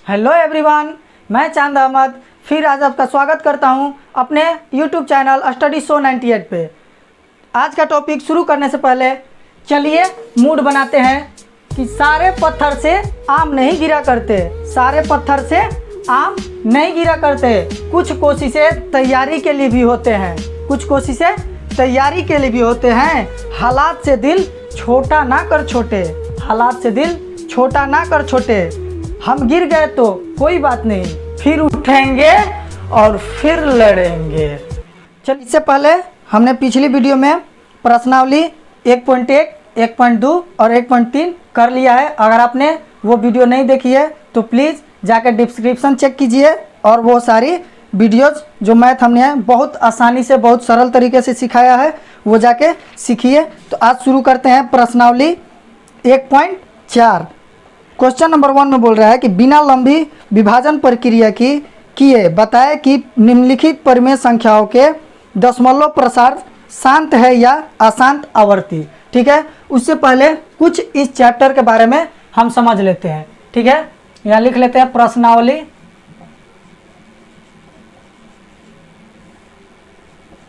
Hello everyone, मैं चांद अहमद फिर आज आपका स्वागत करता हूं अपने यूट्यूब चैनल स्टडी शो 98 पे। आज का टॉपिक शुरू करने से पहले चलिए मूड बनाते हैं कि सारे पत्थर से आम नहीं गिरा करते, सारे पत्थर से आम नहीं गिरा करते। कुछ कोशिशें तैयारी के लिए भी होते हैं, कुछ कोशिशें तैयारी के लिए भी होते हैं। हालात से दिल छोटा ना कर छोटे, हालात से दिल छोटा ना कर छोटे। हम गिर गए तो कोई बात नहीं, फिर उठेंगे और फिर लड़ेंगे। चल, इससे पहले हमने पिछली वीडियो में प्रश्नावली 1.1, 1.2 और 1.3 कर लिया है। अगर आपने वो वीडियो नहीं देखी है तो प्लीज़ जाकर डिस्क्रिप्शन चेक कीजिए और वो सारी वीडियोज़ जो मैथ हमने बहुत आसानी से बहुत सरल तरीके से सिखाया है वो जाके सीखिए। तो आज शुरू करते हैं प्रश्नावली 1.4। क्वेश्चन नंबर 1 में बोल रहा है कि बिना लंबी विभाजन प्रक्रिया की किए बताए कि निम्नलिखित परिमेय संख्याओं के दशमलव प्रसार शांत है या अशांत आवर्ती। ठीक है, उससे पहले कुछ इस चैप्टर के बारे में हम समझ लेते हैं। ठीक है, यहाँ लिख लेते हैं प्रश्नावली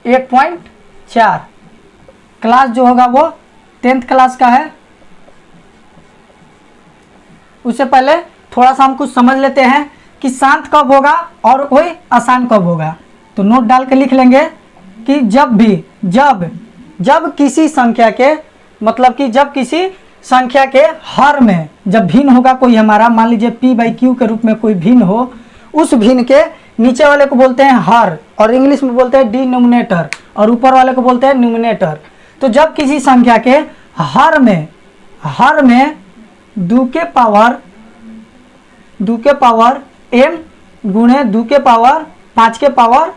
1.4। क्लास जो होगा वो 10th क्लास का है। उससे पहले थोड़ा सा हम कुछ समझ लेते हैं कि शांत कब होगा और कोई अशांत कब होगा। तो नोट डाल के लिख लेंगे कि जब किसी संख्या के मतलब कि जब किसी संख्या के हर में जब भिन्न होगा कोई हमारा, मान लीजिए p/q के रूप में कोई भिन्न हो, उस भिन्न के नीचे वाले को बोलते हैं हर और इंग्लिश में बोलते हैं डिनोमिनेटर और ऊपर वाले को बोलते हैं न्यूमिनेटर। तो जब किसी संख्या के हर में दो के पावर m गुणे 2 के पावर 5 के पावर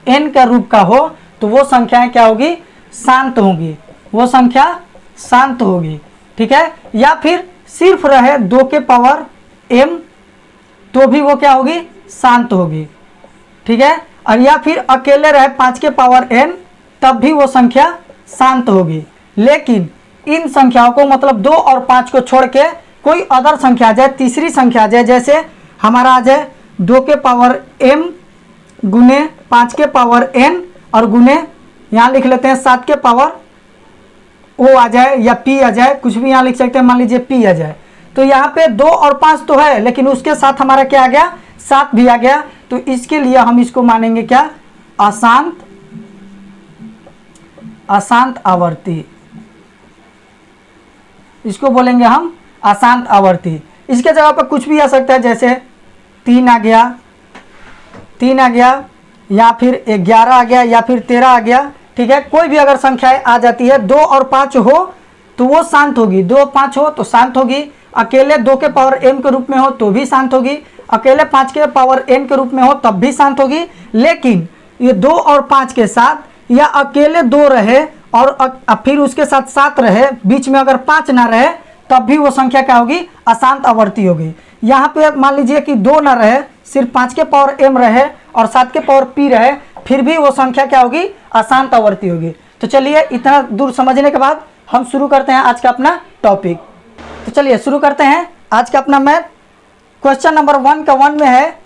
n का रूप का हो तो वो संख्याएं क्या होगी? शांत होगी, वो संख्या शांत होगी। ठीक है, या फिर सिर्फ रहे 2 के पावर m तो भी वो क्या होगी? शांत होगी। ठीक है, और या फिर अकेले रहे 5 के पावर n तब भी वो संख्या शांत होगी। लेकिन इन संख्याओं को मतलब 2 और 5 को छोड़ के कोई अदर संख्या आ जाए, तीसरी संख्या आ जाए, जैसे हमारा आ जाए 2 के पावर m गुने 5 के पावर n और गुने यहाँ लिख लेते हैं 7 के पावर o आ जाए या p आ जाए, कुछ भी यहाँ लिख सकते हैं, मान लीजिए p आ जाए। तो यहाँ पे 2 और 5 तो है लेकिन उसके साथ हमारा क्या आ गया? 7 भी आ गया। तो इसके लिए हम इसको मानेंगे क्या? अशांत आवर्ती। इसको बोलेंगे हम अशांत आवर्ती। इसके जगह पर कुछ भी आ सकता है, जैसे 3 आ गया या फिर 11 आ गया या फिर 13 आ गया। ठीक है, कोई भी अगर संख्याएं आ जाती है 2 और 5 हो तो वो शांत होगी, 2 5 हो तो शांत होगी। अकेले 2 के पावर m के रूप में हो तो भी शांत होगी, अकेले 5 के पावर n के रूप में हो तब भी शांत होगी। लेकिन ये 2 और 5 के साथ या अकेले 2 रहे और फिर उसके साथ 7 रहे, बीच में अगर 5 ना रहे तब भी वो संख्या क्या होगी? अशांत आवर्ती होगी। यहाँ पे मान लीजिए कि 2 ना रहे, सिर्फ 5 के पावर m रहे और 7 के पावर p रहे, फिर भी वो संख्या क्या होगी? अशांत आवर्ती होगी। तो चलिए, इतना दूर समझने के बाद हम शुरू करते हैं आज का अपना टॉपिक। तो चलिए शुरू करते हैं आज का अपना मैथ। क्वेश्चन नंबर 1 का 1 में है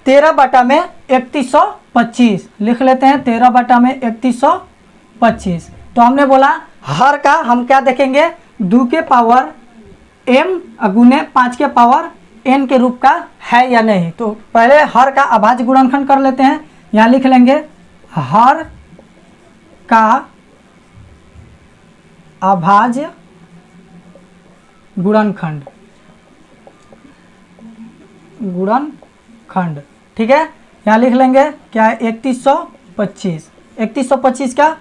13/3125। लिख लेते हैं 13/3125। तो हमने बोला हर का हम क्या देखेंगे? 2 के पावर m गुने 5 के पावर n के रूप का है या नहीं। तो पहले हर का अभाज्य गुणनखंड कर लेते हैं। यहाँ लिख लेंगे हर का अभाज्य गुणनखंड। ठीक है, यहाँ लिख लेंगे क्या है? 3125। 3125 का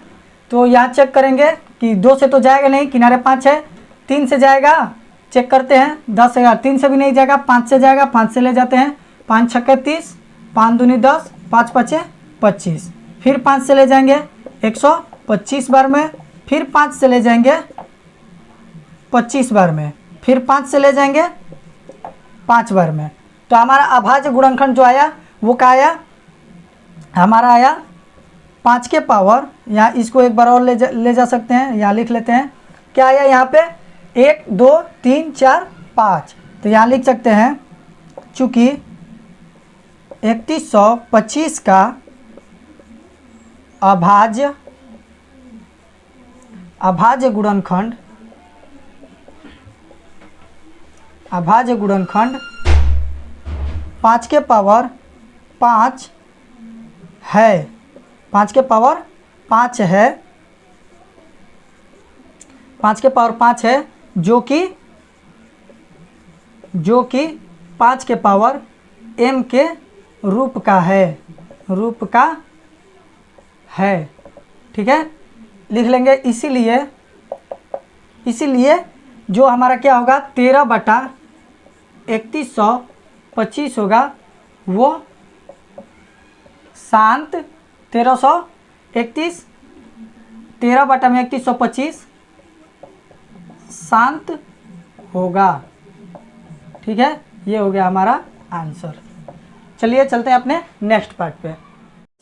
तो यहाँ चेक करेंगे कि 2 से तो जाएगा नहीं, किनारे 5 है, 3 से जाएगा, चेक करते हैं 10 है, 3 से भी नहीं जाएगा, 5 से जाएगा, 5 से ले जाते हैं, 5 छक्के 30, 5 दूनी 10, 5 पचे 25, फिर 5 से ले जाएंगे 125 बार में, फिर 5 से ले जाएंगे 25 बार में, फिर 5 से ले जाएंगे 5 बार में। तो हमारा अभाज्य गुणनखंड जो आया वो क्या आया? हमारा आया 5 के पावर, यहाँ इसको एक बार और ले जा सकते हैं, यहाँ लिख लेते हैं क्या आया यहाँ पे? 1 2 3 4 5। तो यहाँ लिख सकते हैं चूँकि 3125 का अभाज्य गुणनखंड 5 के पावर 5 है, 5 के पावर 5 है, 5 के पावर 5 है, जो कि 5 के पावर m के रूप का है, ठीक है, लिख लेंगे। इसीलिए जो हमारा क्या होगा 13/3125 होगा, वो शांत 1331 13/3125 शांत होगा, ठीक है। ये हो गया हमारा आंसर। चलिए चलते हैं अपने नेक्स्ट पार्ट पे,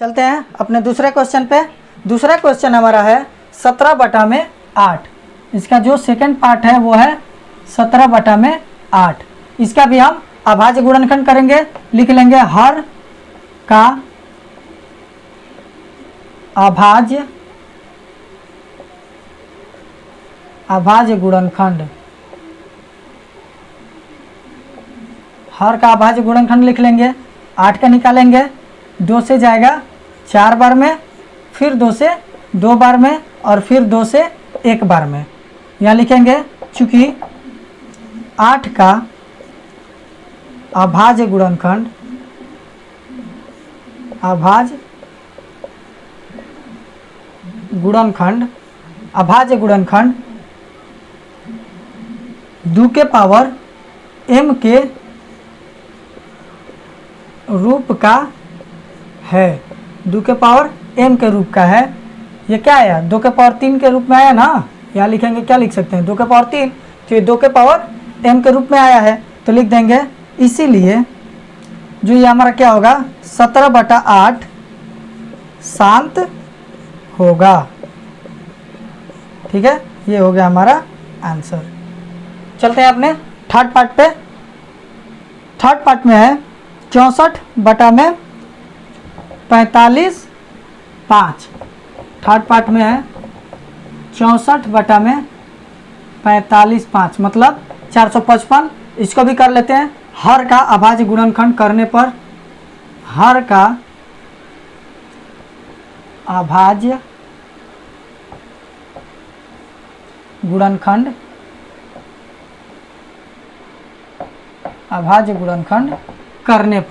चलते हैं अपने दूसरे क्वेश्चन पे। दूसरा क्वेश्चन हमारा है 17/8। इसका जो सेकंड पार्ट है वो है 17/8। इसका भी हम अभाज्य गुणनखंड करेंगे, लिख लेंगे हर का अभाज्य गुणनखंड, हर का अभाज्य गुणनखंड लिख लेंगे। 8 का निकालेंगे, 2 से जाएगा 4 बार में, फिर 2 से 2 बार में, और फिर 2 से 1 बार में। यहाँ लिखेंगे चूँकि 8 का अभाज्य गुणनखंड अभाज्य गुणनखंड 2 के पावर m के रूप का है, 2 के पावर m के रूप का है। ये क्या आया, 2 के पावर 3 के रूप में आया ना। यहाँ लिखेंगे, क्या लिख सकते हैं, 2 के पावर 3, तो ये 2 के पावर m के रूप में आया है, तो लिख देंगे। इसीलिए जो ये हमारा क्या होगा 17/8 शांत होगा, ठीक है। ये हो गया हमारा आंसर। चलते हैं अपने थर्ड पार्ट पे। थर्ड पार्ट में है 64/45। थर्ड पार्ट में है 64/45, मतलब 455। इसको भी कर लेते हैं। हर का अभाज्य गुणनखंड करने पर, हर का अभाज्य गुणनखंड करने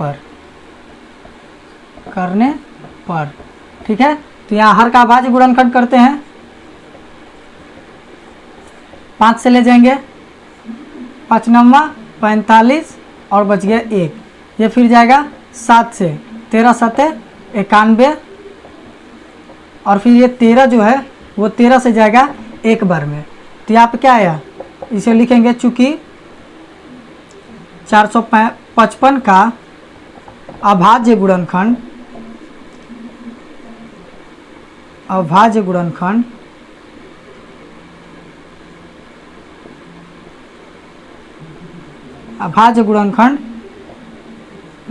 पर, ठीक है। तो यहाँ हर का अभाज्य गुणनखंड करते हैं, 5 से ले जाएंगे, 5 9 45 और बच गया 1। ये फिर जाएगा 7 से, 13 7 91, और फिर ये 13 जो है वो 13 से जाएगा 1 बार में। तो यहाँ पे क्या आया, इसे लिखेंगे चूँकि 455 का अभाज्य गुणनखंड अभाज्य गुणनखंड अभाज्य गुणनखंड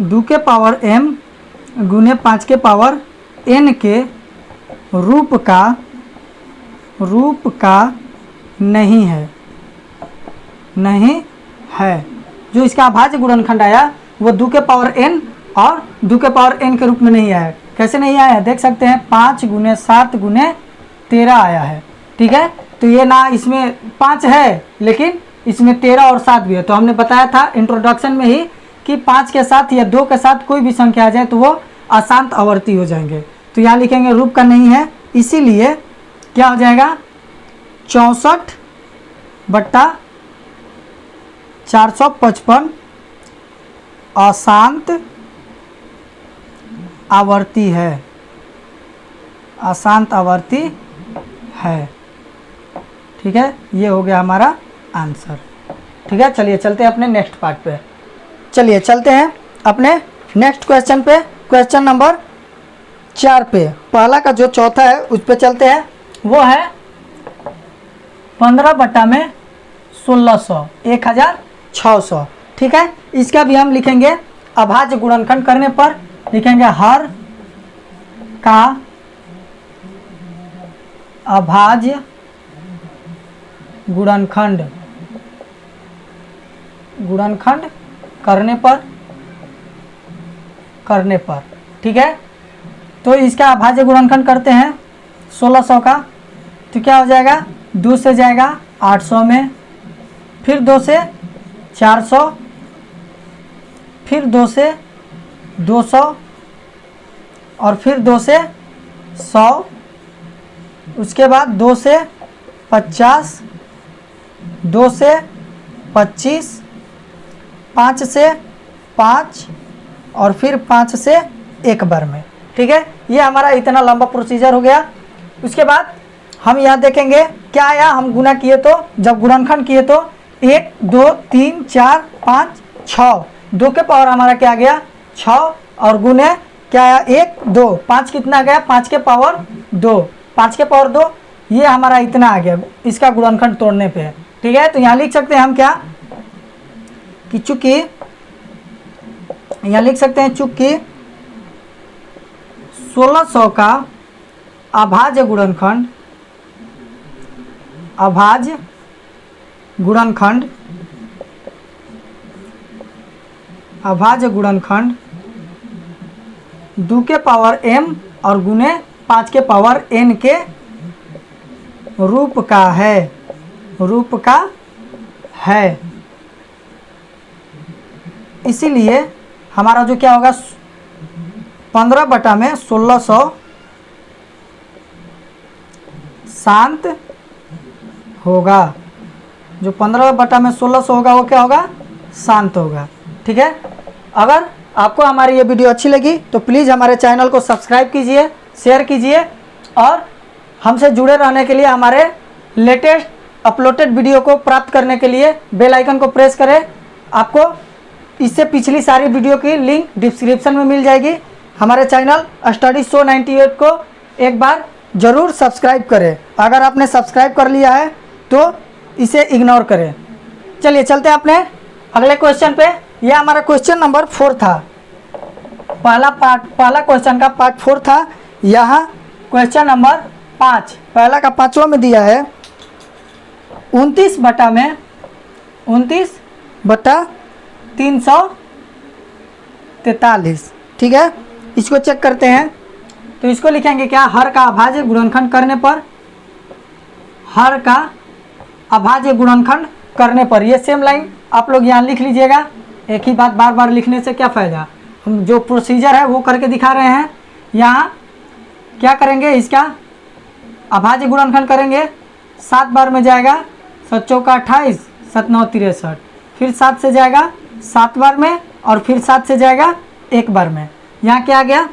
2 के पावर m गुने 5 के पावर n के रूप का नहीं है। जो इसका अभाज्य गुणनखंड आया वो 2 के पावर n और 2 के पावर n के रूप में नहीं आया। कैसे नहीं आया है, देख सकते हैं, 5 गुने 7 गुने 13 आया है, ठीक है। तो ये ना इसमें 5 है, लेकिन इसमें 13 और 7 भी है। तो हमने बताया था इंट्रोडक्शन में ही कि 5 के साथ या 2 के साथ कोई भी संख्या आ जाए तो वो अशांत आवर्ती हो जाएंगे। तो यहाँ लिखेंगे रूप का नहीं है, इसीलिए क्या हो जाएगा 64/455 अशांत आवर्ती है, ठीक है। ये हो गया हमारा आंसर, ठीक है। चलिए चलते हैं अपने नेक्स्ट पार्ट पे। चलिए चलते हैं अपने नेक्स्ट क्वेश्चन पे, क्वेश्चन नंबर 4 पे। पहला का जो चौथा है उस पे चलते हैं। वो है 15/1600 1600, ठीक है। इसका भी हम लिखेंगे अभाज्य गुणनखंड करने पर लिखेंगे हर का अभाज्य गुणनखंड करने पर ठीक है। तो इसका अभाज्य गुणनखंड करते हैं 1600 का, तो क्या हो जाएगा, 2 से जाएगा 800 में, फिर 2 से 400, फिर 2 से 200 और फिर 2 से 100, उसके बाद 2 से 50, 2 से 25, 5 से 5 और फिर 5 से 1 बार में। ठीक है, ये हमारा इतना लंबा प्रोसीजर हो गया। उसके बाद हम यहाँ देखेंगे क्या आया, हम गुना किए तो, जब गुणनखंड किए तो 1 2 3 4 5 6, 2 के पावर हमारा क्या आ गया 6, और गुने क्या आया 1 2, 5 कितना आ गया 5 के पावर 2, 5 के पावर 2, ये हमारा इतना आ गया इसका गुणनखंड तोड़ने पे। ठीक है, तो यहाँ लिख सकते हैं हम क्या कि चूंकि, यहाँ लिख सकते हैं चूंकि 1600 का अभाज्य गुणनखंड 2 के पावर m और गुने 5 के पावर n के रूप का है। इसीलिए हमारा जो क्या होगा 15 बटा में 1600 शांत होगा, जो 15 बटा में 1600 होगा वो क्या होगा शांत होगा। ठीक है, अगर आपको हमारी ये वीडियो अच्छी लगी तो प्लीज़ हमारे चैनल को सब्सक्राइब कीजिए, शेयर कीजिए और हमसे जुड़े रहने के लिए हमारे लेटेस्ट अपलोडेड वीडियो को प्राप्त करने के लिए बेल आइकन को प्रेस करें। आपको इससे पिछली सारी वीडियो की लिंक डिस्क्रिप्शन में मिल जाएगी। हमारे चैनल स्टडी शो 98 को एक बार ज़रूर सब्सक्राइब करें। अगर आपने सब्सक्राइब कर लिया है तो इसे इग्नोर करें। चलिए चलते हैं अपने अगले क्वेश्चन पे। यह हमारा क्वेश्चन नंबर 4 था, पहला क्वेश्चन का पार्ट 4 था। यहाँ क्वेश्चन नंबर 5, पहला का 5वां में दिया है 29 बटा 343। ठीक है, इसको चेक करते हैं। तो इसको लिखेंगे क्या, हर का अभाज्य गुणनखंड करने पर, हर का अभाज्य गुणनखंड करने पर। ये सेम लाइन आप लोग यहाँ लिख लीजिएगा, एक ही बात बार बार लिखने से क्या फ़ायदा। हम जो प्रोसीजर है वो करके दिखा रहे हैं। यहाँ क्या करेंगे, इसका अभाज्य गुणनखंड करेंगे, 7 बार में जाएगा, 7 चौका 28, 7 9 63, फिर 7 से जाएगा 7 बार में और फिर 7 से जाएगा 1 बार में। यहाँ क्या आ गया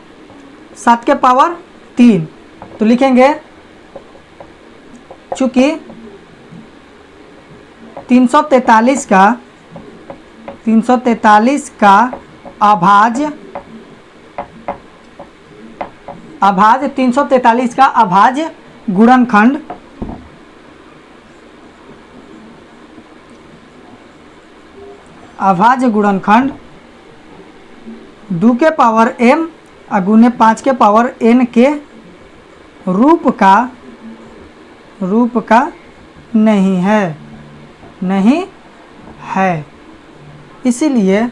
7 के पावर 3। तो लिखेंगे चूँकि 343 का अभाज्य 343 का अभाज्य गुणनखंड अभाज्य गुणनखंड 2 के पावर m गुने 5 के पावर n के रूप का नहीं है। इसीलिए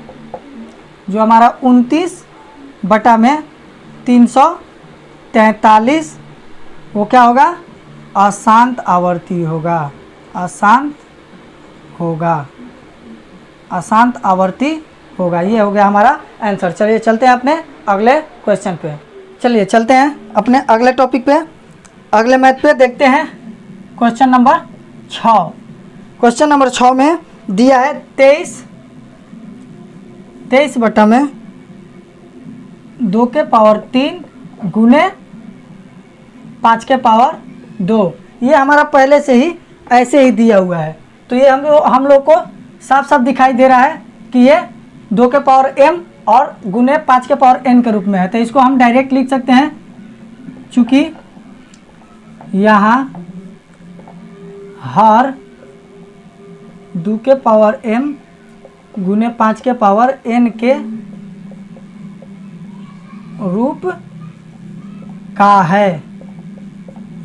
जो हमारा 29 बटा में 343 वो क्या होगा, अशांत आवर्ती होगा, अशांत आवर्ती होगा। ये हो गया हमारा आंसर। चलिए चलते हैं अपने अगले क्वेश्चन पे। चलिए चलते हैं अपने अगले टॉपिक पे, अगले मैथ पे। देखते हैं क्वेश्चन नंबर 6। क्वेश्चन नंबर 6 में दिया है 23 बटा में 2 के पावर 3 गुने 5 के पावर 2। ये हमारा पहले से ही ऐसे ही दिया हुआ है, तो ये हम लोग को साफ साफ दिखाई दे रहा है कि ये 2 के पावर m और गुने 5 के पावर n के रूप में है। तो इसको हम डायरेक्ट लिख सकते हैं, चूँकि यहाँ हर 2 के पावर m गुने 5 के पावर n के रूप का है,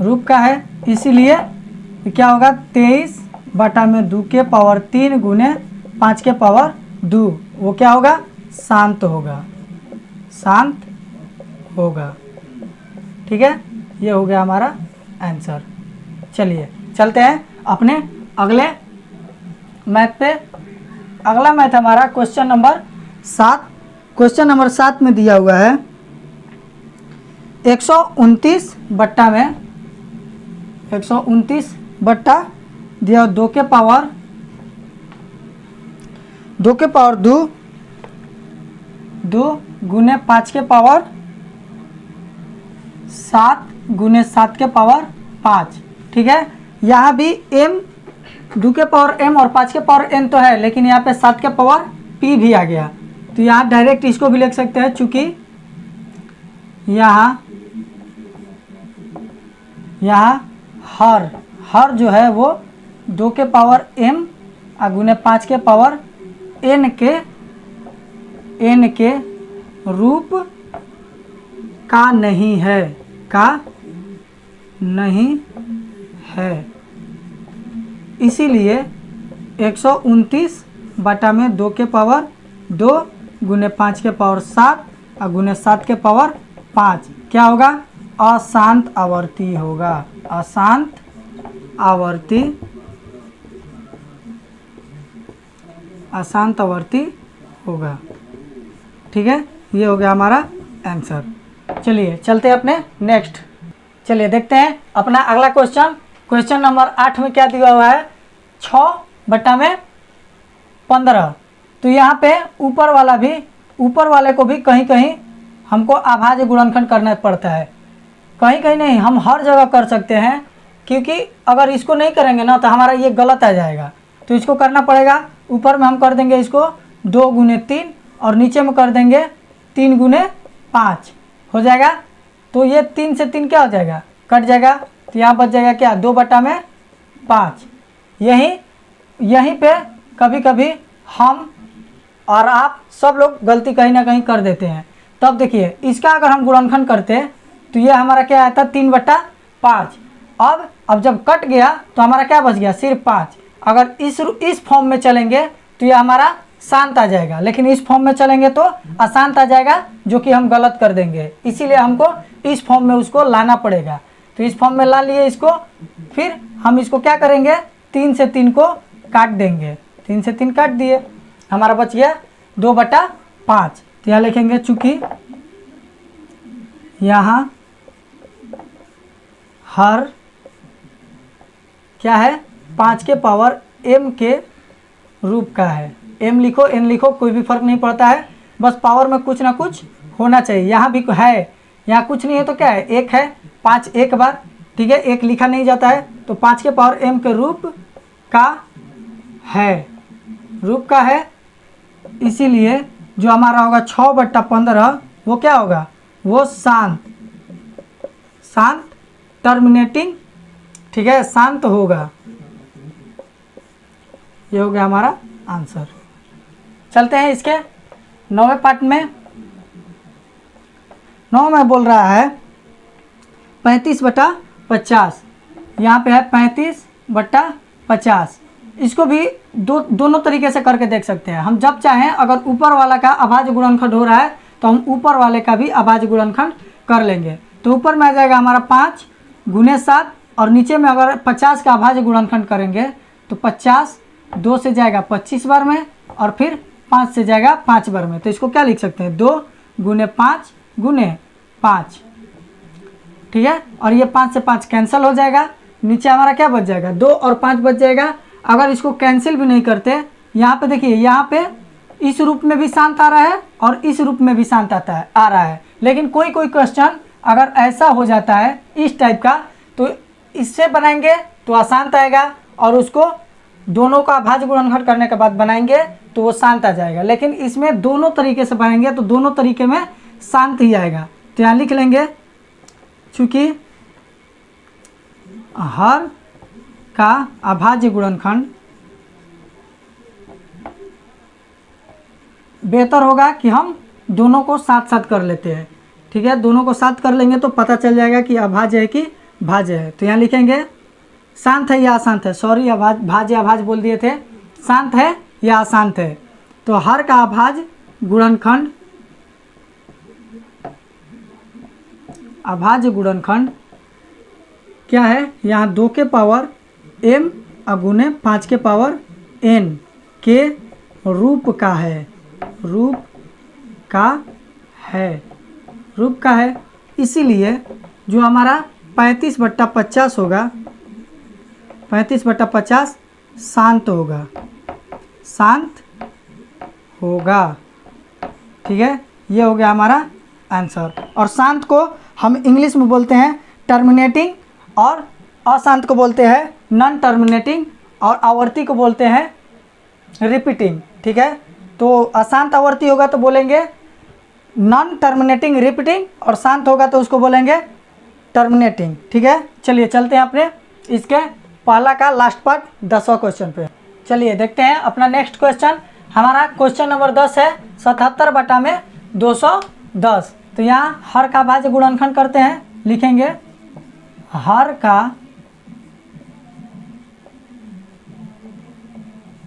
रूप का है। इसीलिए क्या होगा 23/2 के पावर 3 गुने 5 के पावर 2, वो क्या होगा शांत होगा, शांत होगा। ठीक है, ये हो गया हमारा आंसर। चलिए चलते हैं अपने अगले मैथ पे। अगला मैथ हमारा क्वेश्चन नंबर 7। क्वेश्चन नंबर 7 में दिया हुआ है 129 बट्टा में 129 बट्टा दिया 2 के पावर 2 गुने 5 के पावर 7 गुने 7 के पावर 5। ठीक है, यहाँ भी m 2 के पावर m और 5 के पावर n तो है, लेकिन यहाँ पे 7 के पावर p भी आ गया, तो यहाँ डायरेक्ट इसको भी लिख सकते हैं, चूँकि यहाँ हर जो है वो 2 के पावर m गुने 5 के पावर n के रूप का नहीं है, इसीलिए 129 बटा में 2 के पावर 2 गुने 5 के पावर 7 और गुने 7 के पावर 5 क्या होगा, अशांत आवर्ती होगा, अशांत आवर्ती होगा। ठीक है, ये हो गया हमारा आंसर। चलिए चलते हैं अपने नेक्स्ट। चलिए देखते हैं अपना अगला क्वेश्चन। क्वेश्चन नंबर 8 में क्या दिया हुआ है 6 बटा में 15। तो यहाँ पे ऊपर वाले को भी कहीं कहीं हमको अभाज्य गुणनखंड करना पड़ता है, कहीं कहीं नहीं, हम हर जगह कर सकते हैं, क्योंकि अगर इसको नहीं करेंगे ना तो हमारा ये गलत आ जाएगा। तो इसको करना पड़ेगा, ऊपर में हम कर देंगे इसको 2 गुने 3 और नीचे में कर देंगे 3 गुने 5 हो जाएगा। तो ये 3 से 3 क्या हो जाएगा, कट जाएगा, तो यहाँ बच जाएगा क्या 2 बटा में 5। यहीं पे कभी कभी हम और आप सब लोग गलती कहीं ना कहीं कर देते हैं। तब देखिए इसका अगर हम गुणनखंड करते तो ये हमारा क्या आया था 3 बटा 5। अब जब कट गया तो हमारा क्या बच गया सिर्फ 5। अगर इस फॉर्म में चलेंगे तो ये हमारा शांत आ जाएगा, लेकिन इस फॉर्म में चलेंगे तो अशांत आ जाएगा, जो कि हम गलत कर देंगे। इसीलिए हमको इस फॉर्म में उसको लाना पड़ेगा। तो इस फॉर्म में ला लिए इसको, फिर हम इसको क्या करेंगे 3 से 3 को काट देंगे, 3 से 3 काट दिए, हमारा बच गया 2 बटा 5। तो यहाँ लिखेंगे चूँकि यहाँ हर क्या है 5 के पावर m के रूप का है। m लिखो n लिखो कोई भी फर्क नहीं पड़ता है, बस पावर में कुछ ना कुछ होना चाहिए। यहाँ भी है, यहाँ कुछ नहीं है तो क्या है 1 है, 5 एक बार, ठीक है 1 लिखा नहीं जाता है, तो 5 के पावर m के रूप का है, इसीलिए जो हमारा होगा 6 बट्टा 15 वो क्या होगा, वो शांत टर्मिनेटिंग, ठीक है शांत होगा। ये हो गया हमारा आंसर। चलते हैं इसके 9वें पार्ट में। 9 में बोल रहा है 35 बटा 50। यहाँ पे है 35 बट्टा 50। इसको भी दोनों तरीके से करके देख सकते हैं। हम जब चाहें, अगर ऊपर वाला का अभाज्य गुणनखंड हो रहा है तो हम ऊपर वाले का भी अभाज्य गुणनखंड कर लेंगे। तो ऊपर में आ जाएगा हमारा 5 गुने 7 और नीचे में अगर 50 का अभाज्य गुणनखंड करेंगे तो 50 2 से जाएगा 25 बार में और फिर 5 से जाएगा 5 बार में। तो इसको क्या लिख सकते हैं 2 गुने 5 गुने 5, ठीक है। और ये 5 से 5 कैंसिल हो जाएगा, नीचे हमारा क्या बच जाएगा 2 और 5 बच जाएगा। अगर इसको कैंसिल भी नहीं करते, यहाँ पे देखिए, यहाँ पे इस रूप में भी शांत आ रहा है और इस रूप में भी शांत आ रहा है। लेकिन कोई क्वेश्चन अगर ऐसा हो जाता है इस टाइप का, तो इससे बनाएंगे तो अशांत आएगा, और उसको दोनों का अभाज्य गुणनखंड करने के बाद बनाएंगे तो वो शांत आ जाएगा। लेकिन इसमें दोनों तरीके से बनाएंगे तो दोनों तरीके में शांत ही आएगा। तो यहाँ लिख लेंगे चूँकि हर का अभाज्य गुणनखंड बेहतर होगा कि हम दोनों को साथ साथ कर लेते हैं, ठीक है, दोनों को साथ कर लेंगे तो पता चल जाएगा कि अभाज्य है कि भाज्य है। तो यहाँ लिखेंगे शांत है या अशांत है, सॉरी भाज्य अभाज्य बोल दिए थे, शांत है या अशांत है। तो हर का अभाज्य गुणनखंड, अभाज्य गुणनखंड क्या है, यहाँ 2 के पावर m अगुने 5 के पावर n के रूप का है, रूप का है, रूप का है। इसीलिए जो हमारा 35/50 होगा, 35/50 शांत होगा, शांत होगा। ठीक है, ये हो गया हमारा आंसर। और शांत को हम इंग्लिश में बोलते हैं टर्मिनेटिंग, और अशांत को बोलते हैं नॉन टर्मिनेटिंग, और आवर्ती को बोलते हैं रिपीटिंग। ठीक है, तो अशांत आवर्ती होगा तो बोलेंगे नॉन टर्मिनेटिंग रिपीटिंग, और शांत होगा तो उसको बोलेंगे टर्मिनेटिंग। ठीक है, चलिए चलते हैं अपने इसके पहला का लास्ट पार्ट 10वां क्वेश्चन पे। चलिए देखते हैं अपना नेक्स्ट क्वेश्चन। हमारा क्वेश्चन नंबर 10 है 77/210। तो यहाँ हर का अभाज्य गुणनखंड करते हैं, लिखेंगे हर का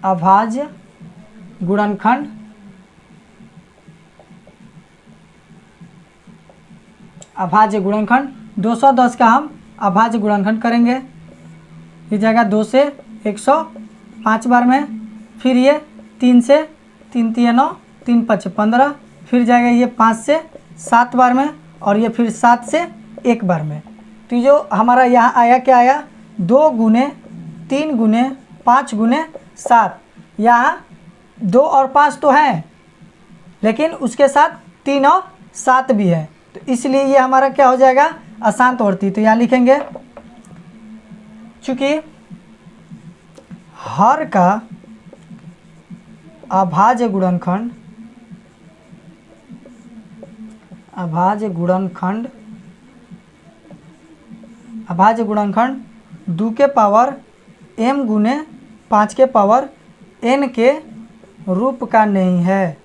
अभाज्य गुणनखंड, अभाज्य गुणनखंड 210 का हम अभाज्य गुणनखंड करेंगे। ये जाएगा 2 से 105 बार में, फिर ये 3 से 3 3 9 3 5 15, फिर जाएगा ये 5 से 7 बार में, और ये फिर 7 से 1 बार में। तो जो हमारा यहाँ आया क्या आया, 2 गुने 3 गुने 5 गुने 7। यहाँ 2 और 5 तो हैं, लेकिन उसके साथ 3 और 7 भी है, तो इसलिए ये हमारा क्या हो जाएगा, अशांत आवर्ती। तो यहाँ लिखेंगे चूँकि हर का अभाज्य गुणनखंड, अभाज्य गुणनखंड, अभाज्य गुणनखंड 2 के पावर m गुने 5 के पावर n के रूप का नहीं है,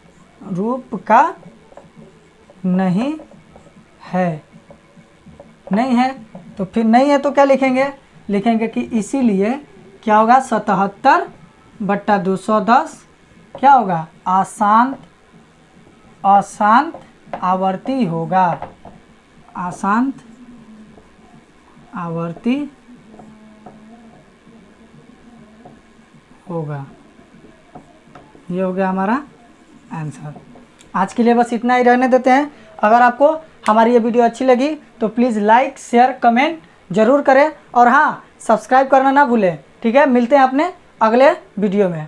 रूप का नहीं है, नहीं है। तो फिर नहीं है तो क्या लिखेंगे, लिखेंगे कि इसीलिए क्या होगा, 77/210 क्या होगा, अशांत, अशांत आवर्ती होगा, अशांत आवर्ती होगा। ये हो गया हमारा आंसर। आज के लिए बस इतना ही रहने देते हैं। अगर आपको हमारी ये वीडियो अच्छी लगी तो प्लीज़ लाइक शेयर कमेंट ज़रूर करें, और हाँ सब्सक्राइब करना ना भूलें। ठीक है, मिलते हैं अपने अगले वीडियो में।